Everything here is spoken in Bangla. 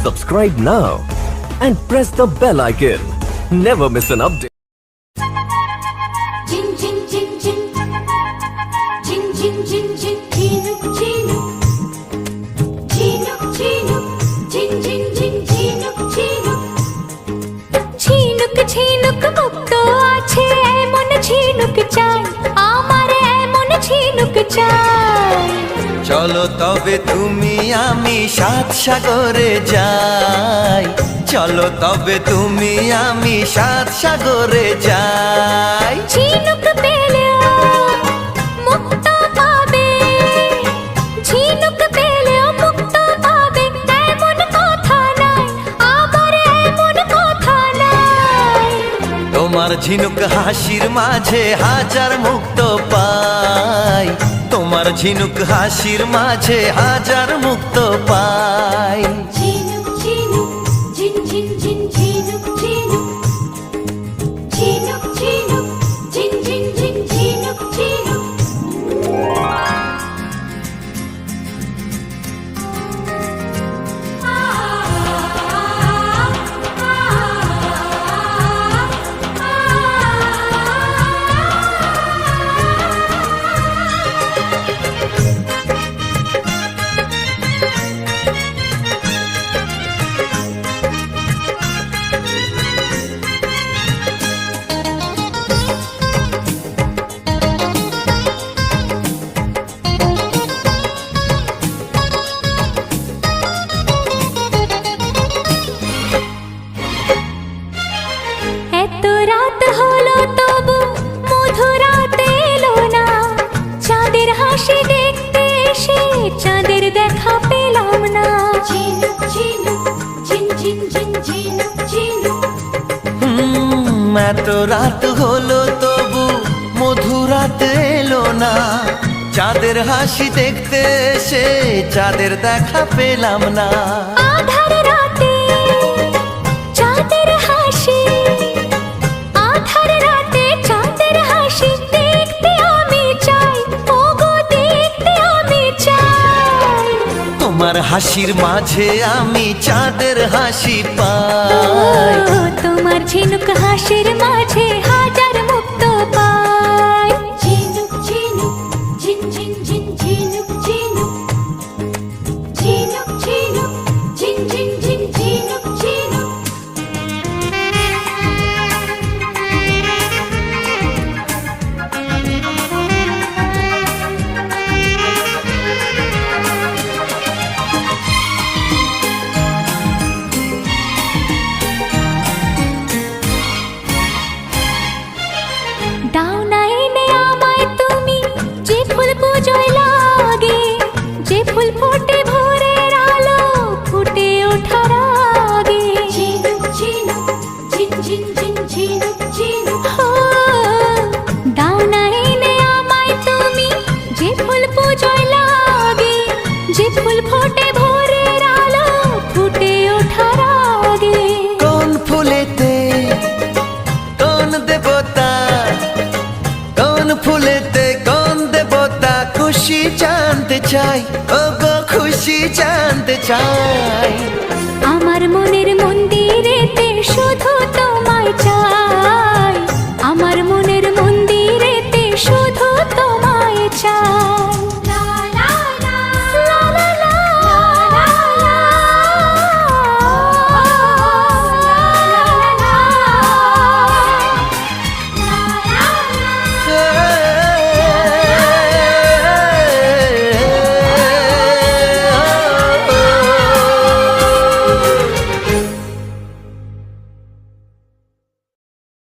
Subscribe now and press the bell icon. Never miss an update. Jin jin jin jin jin jin jin jin jinuk jinuk jinuk jinuk jin jin jin jinuk jinuk ঝিনুক ঝিনুক মুক্ত আছে এমন ঝিনুক চাই আমার এমন ঝিনুক চাই চলো তবে তুমি আমি সাত সাগরে যাই চলো তবে তুমি আমি সাত সাগরে যাই ঝিনুক পেলে মুক্ত পাবে ঝিনুক পেলে মুক্ত পাবে এমন কথা নাই আবার এমন কথা নাই তোমার ঝিনুক হাসির মাঝে হাজার মুক্ত পাই তোমার ঝিনুক হাসির মাঝে হাজার মুক্ত পাই ঝিনুক ঝিনুক ঝিন ঝিন ঝিন ঝিনুক ঝিনুক ঝিনুক ঝিনুক ঝিন ঝিন ঝিন ঝিনুক ঝিনুক এত রাত হলো তবু মধুরাত এলো না চাঁদের হাসি দেখতে এসে চাঁদের দেখা পেলাম না ঝিনুক ঝিনুক ঝিন ঝিন ঝিন ঝিনুক ঝিনুক এত রাত হলো তবু মধুরাত এলো না চাঁদের হাসি দেখতে এসে চাঁদের দেখা পেলাম না আধার রাতে চাঁদের হাসি আধার রাতে চাঁদের হাসি দেখতে আমি চাই ওগো দেখতে আমি চাই তোমার হাসির মাঝে আমি চাঁদের হাসি পাই ও, তোমার ঝিনুক হাসির মাঝে হাজার মুক্ত পাই ঝিনুক ঝিনুক ঝিন ঝিন ঝিন ঝিনুক ঝিনুক ঝিনুক ঝিনুক ঝিন ঝিন ঝিন ঝিনুক ঝিনুক দাও না এনে আমায় তুমি যে ফুল পুজোয় লাগে যে ফুল ফোটে ভোরের আলো ফুটে ওঠার আগে ঝিনুক ঝিনুক ঝিন ঝিন ঝিন ঝিনুক ঝিনুক দাও না এনে আমায় তুমি যে ফুল পুজোয় লাগে যে ফুল ফোটে ভোরের আলো ফুটে ওঠার আগে কোন ফুলেতে কোন দেবতা কোন ফুলেতে কোন দেবতা খুশি জানতে চাই ও গো খুশি জানতে চাই